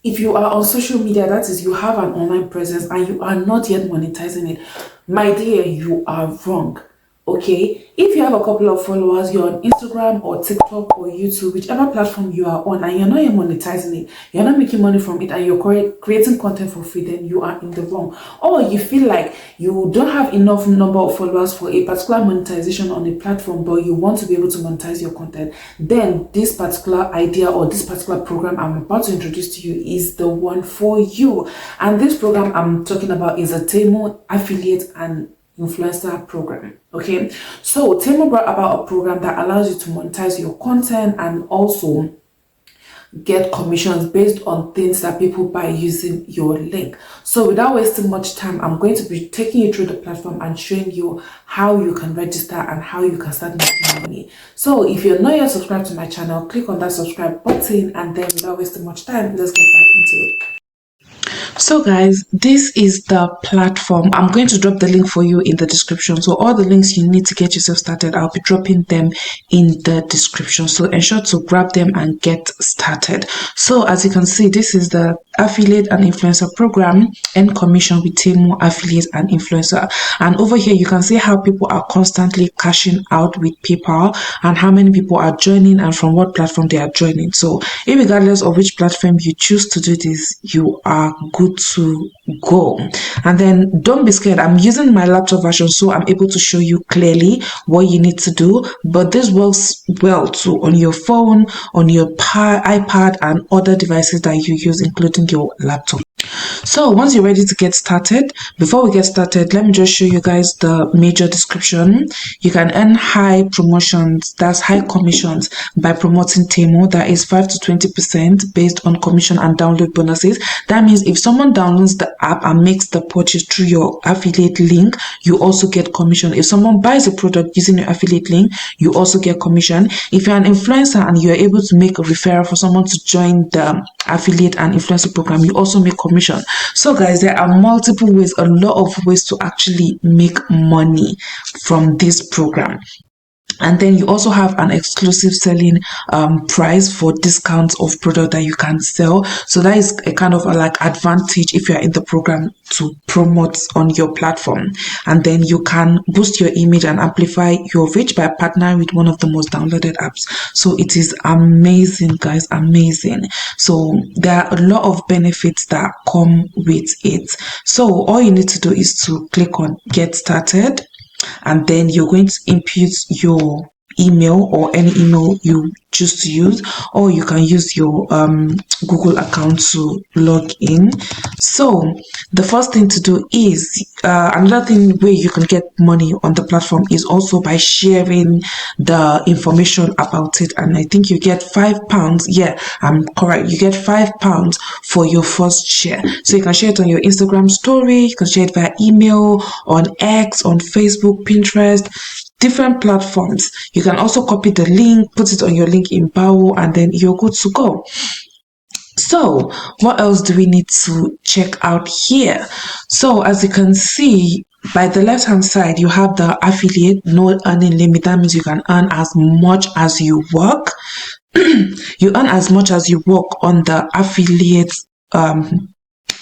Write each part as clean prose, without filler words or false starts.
if you are on social media, that is, you have an online presence and you are not yet monetizing it, my dear, you are wrong. Okay, if you have a couple of followers, you're on Instagram or TikTok or YouTube, whichever platform you are on, and you're not yet monetizing it, you're not making money from it, and you're creating content for free, then you are in the wrong. Or you feel like you don't have enough number of followers for a particular monetization on a platform, but you want to be able to monetize your content, then this particular idea or this particular program I'm about to introduce to you is the one for you. And this program I'm talking about is a Temu affiliate and influencer program. Okay, so Temu brought about a program that allows you to monetize your content and also get commissions based on things that people buy using your link. So without wasting much time, I'm going to be taking you through the platform and showing you how you can register and how you can start making money. So if you're not yet subscribed to my channel, click on that subscribe button, and then without wasting much time, let's get right into it. So guys, this is the platform. I'm going to drop the link for you in the description. So all the links you need to get yourself started, I'll be dropping them in the description. So ensure to grab them and get started. So as you can see, this is the affiliate and influencer program and commission with Temu affiliate and influencer. And over here, you can see how people are constantly cashing out with PayPal and how many people are joining and from what platform they are joining. So regardless of which platform you choose to do this, you are good to go. And then don't be scared. I'm using my laptop version, so I'm able to show you clearly what you need to do, but this works well too on your phone, on your iPad and other devices that you use, including your laptop. So once you're ready to get started, before we get started, let me just show you guys the major description. You can earn high promotions, that's high commissions, by promoting Temu. That is 5 to 20% based on commission and download bonuses. That means if someone downloads the app and makes the purchase through your affiliate link, you also get commission. If someone buys a product using your affiliate link, you also get commission. If you're an influencer and you're able to make a referral for someone to join the affiliate and influencer program, you also make commission. So guys, there are multiple ways, a lot of ways to actually make money from this program. And then you also have an exclusive selling price for discounts of product that you can sell. So that is a kind of like advantage if you are in the program to promote on your platform. And then you can boost your image and amplify your reach by partnering with one of the most downloaded apps. So it is amazing, guys, amazing. So there are a lot of benefits that come with it. So all you need to do is to click on get started, and then you're going to input your email or any email you choose to use, or you can use your Google account to log in. So the first thing to do is another thing where you can get money on the platform is also by sharing the information about it, and I think you get £5. Yeah, I'm correct, you get £5 for your first share. So you can share it on your Instagram story, you can share it via email, on X, on Facebook, Pinterest, different platforms. You can also copy the link, put it on your link in bio, and then you're good to go. So what else do we need to check out here? So as you can see, by the left hand side, you have the affiliate no earning limit. That means you can earn as much as you work. You earn as much as you work on the affiliate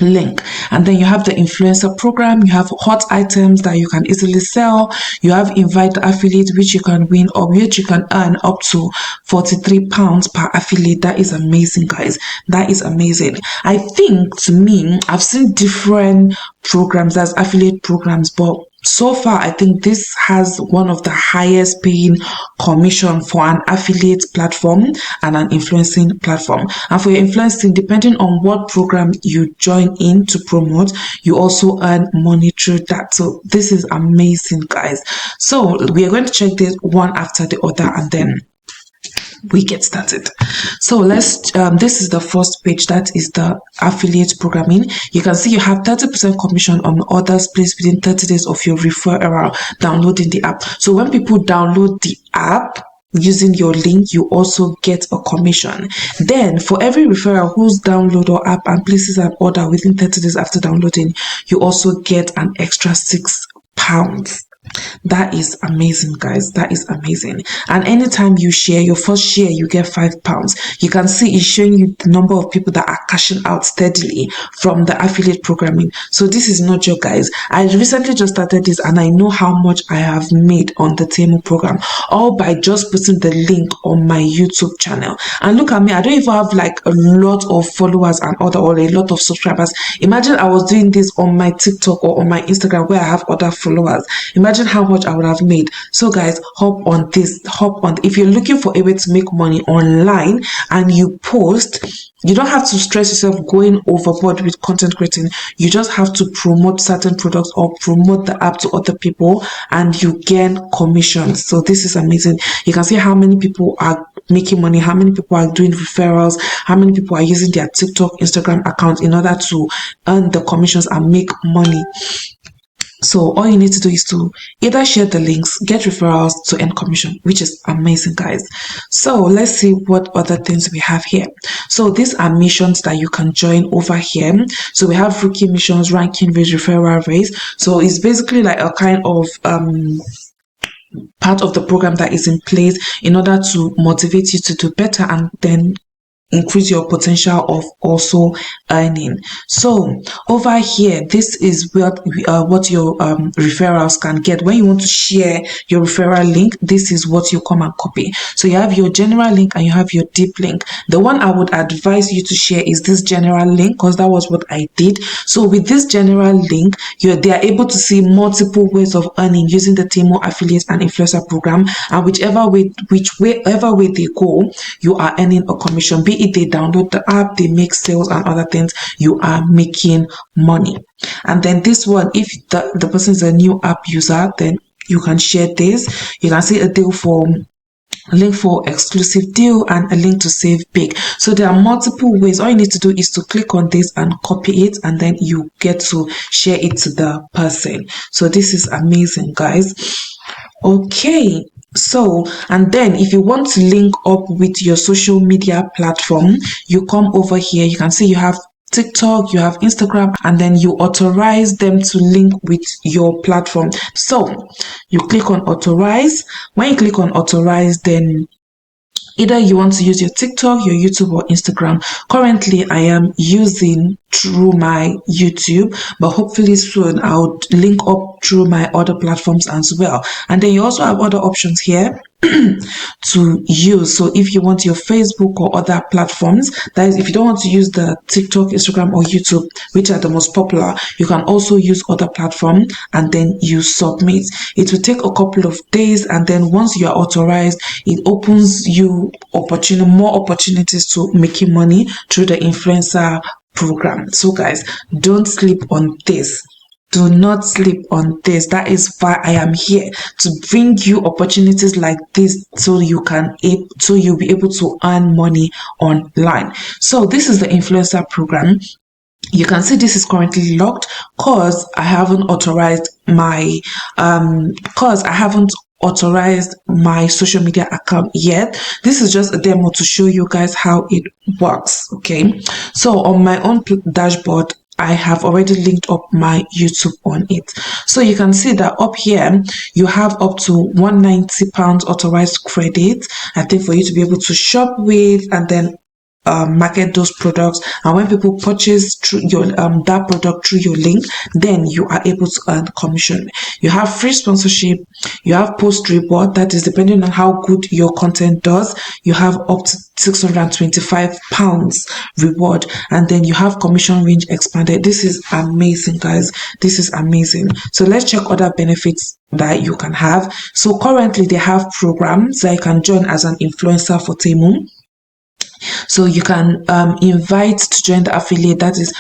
link. And then you have the influencer program, you have hot items that you can easily sell, you have invite affiliate, which you can win or which you can earn up to £43 per affiliate. That is amazing, guys. That is amazing. I think, to me, I've seen different programs as affiliate programs, but so far I think this has one of the highest paying commission for an affiliate platform and an influencing platform. And for your influencing, depending on what program you join in to promote, you also earn money through that. So this is amazing, guys. So we are going to check this one after the other, and then we get started. So let's this is the first page, that is the affiliate programming. You can see you have 30% commission on orders placed within 30 days of your referral downloading the app. So when people download the app using your link, you also get a commission. Then for every referral who's download or app and places an order within 30 days after downloading, you also get an extra £6. That is amazing, guys. That is amazing. And anytime you share your first share, you get £5. You can see it's showing you the number of people that are cashing out steadily from the affiliate programming. So this is not joke, guys. I recently just started this and I know how much I have made on the Temu program, all by just putting the link on my YouTube channel. And look at me, I don't even have like a lot of followers and other, or a lot of subscribers. Imagine I was doing this on my TikTok or on my Instagram where I have other followers. Imagine how much I would have made. So guys, hop on this, hop on. If you're looking for a way to make money online and you post, you don't have to stress yourself going overboard with content creating. You just have to promote certain products or promote the app to other people and you gain commissions. So this is amazing. You can see how many people are making money, how many people are doing referrals, how many people are using their TikTok, Instagram account in order to earn the commissions and make money. So all you need to do is to either share the links, get referrals to earn commission, which is amazing, guys. So let's see what other things we have here. So these are missions that you can join over here. So we have rookie missions, ranking race, referral race. So it's basically like a kind of part of the program that is in place in order to motivate you to do better and then increase your potential of also earning. So over here, this is what your referrals can get. When you want to share your referral link, this is what you come and copy. So you have your general link and you have your deep link. The one I would advise you to share is this general link, because that was what I did. So with this general link, they are able to see multiple ways of earning using the Temu affiliate and influencer program, and whichever way they go, you are earning a commission. Be it they download the app, they make sales and other things, you are making money. And then this one, if the person is a new app user, then you can share this. You can see a link for exclusive deal and a link to save big. So there are multiple ways. All you need to do is to click on this and copy it, and then you get to share it to the person. So this is amazing, guys. Okay, so and then if you want to link up with your social media platform, you come over here. You can see you have TikTok, you have Instagram, and then you authorize them to link with your platform. So you click on authorize. When you click on authorize, then either you want to use your TikTok, your YouTube, or Instagram. Currently, I am using through my YouTube, but hopefully soon I'll link up through my other platforms as well. And then you also have other options here to use. So if you want your Facebook or other platforms, that is, if you don't want to use the TikTok, Instagram, or YouTube, which are the most popular, you can also use other platform and then you submit. It will take a couple of days, and then once you are authorized, it opens you more opportunities to making money through the influencer program. So guys, don't sleep on this. Do not sleep on this. That is why I am here, to bring you opportunities like this so you'll be able to earn money online. So this is the influencer program. You can see this is currently locked because I haven't authorized my social media account yet. This is just a demo to show you guys how it works. Okay, so on my own dashboard, I have already linked up my YouTube on it. So you can see that up here, you have up to £190 authorized credit, I think, for you to be able to shop with and then market those products. And when people purchase through your that product through your link, then you are able to earn commission. You have free sponsorship, you have post reward, that is depending on how good your content does. You have up to £625 reward, and then you have commission range expanded. This is amazing, guys. This is amazing. So let's check other benefits that you can have. So currently they have programs that you can join as an influencer for Temu. So you can invite to join the affiliate, that is,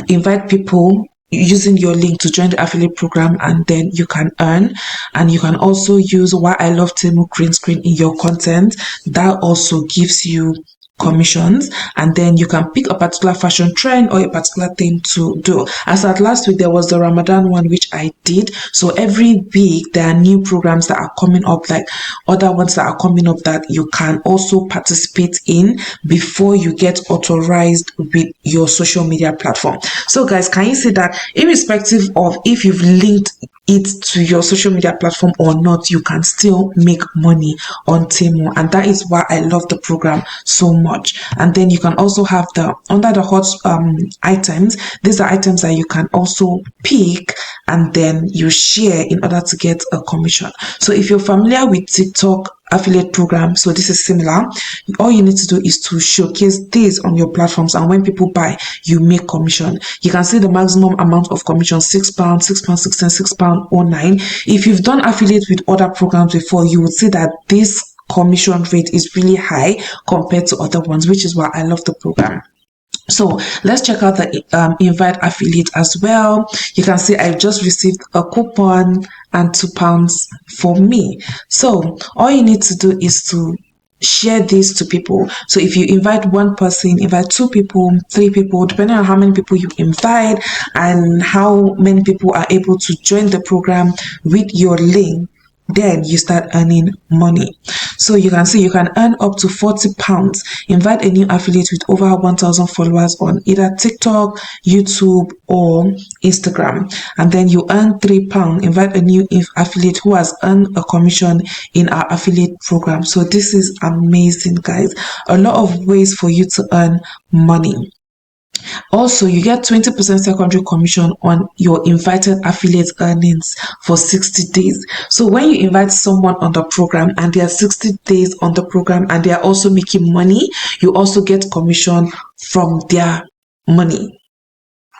invite people using your link to join the affiliate program, and then you can earn. And you can also use Why I Love Temu green screen in your content. That also gives you commissions, and then you can pick a particular fashion trend or a particular thing to do. As at last week, there was the Ramadan one, which I did. So every week there are new programs that are coming up, like other ones that are coming up that you can also participate in before you get authorized with your social media platform. So guys, can you see that irrespective of if you've linked it to your social media platform or not, you can still make money on Temu. And that is why I love the program so much. And then you can also have the under the hot items. These are items that you can also pick and then you share in order to get a commission. So if you're familiar with TikTok affiliate program, so this is similar. All you need to do is to showcase this on your platforms, and when people buy, you make commission. You can see the maximum amount of commission: £6, £6.16, £6.09. If you've done affiliate with other programs before, you would see that this commission rate is really high compared to other ones, which is why I love the program. So let's check out the invite affiliate as well. You can see I just received a coupon and £2 for me. So all you need to do is to share this to people. So if you invite one person, invite 2 people, 3 people, depending on how many people you invite and how many people are able to join the program with your link, then you start earning money. So you can see you can earn up to £40. Invite a new affiliate with over 1,000 followers on either TikTok, YouTube, or Instagram, and then you earn £3. Invite a new affiliate who has earned a commission in our affiliate program. So this is amazing, guys. A lot of ways for you to earn money. Also, you get 20% secondary commission on your invited affiliate earnings for 60 days. So when you invite someone on the program and they are 60 days on the program and they are also making money, you also get commission from their money.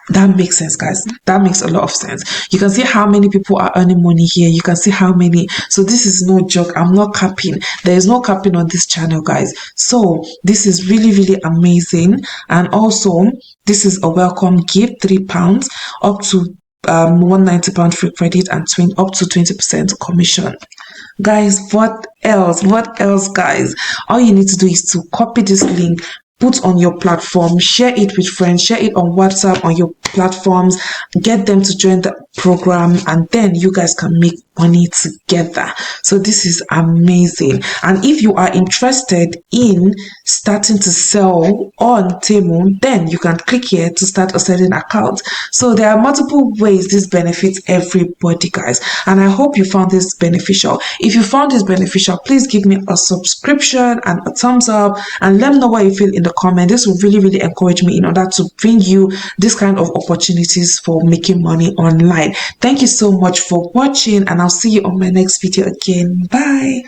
That makes sense, guys. That makes a lot of sense. You can see how many people are earning money here. You can see how many. So this is no joke. I'm not capping. There is no capping on this channel, guys. So this is really, really amazing. And also, this is a welcome gift, £3 up to £190 free credit and up to 20% commission. Guys, what else? What else, guys? All you need to do is to copy this link, put on your platform, share it with friends, share it on WhatsApp, on your platforms, get them to join the program, and then you guys can make money together. So this is amazing. And if you are interested in starting to sell on Temu, then you can click here to start a selling account. So there are multiple ways this benefits everybody, guys, and I hope you found this beneficial. If you found this beneficial, please give me a subscription and a thumbs up, and let me know what you feel in the comment. This will really, really encourage me in order to bring you this kind of opportunities for making money online. Thank you so much for watching, and I'll see you on my next video again. Bye.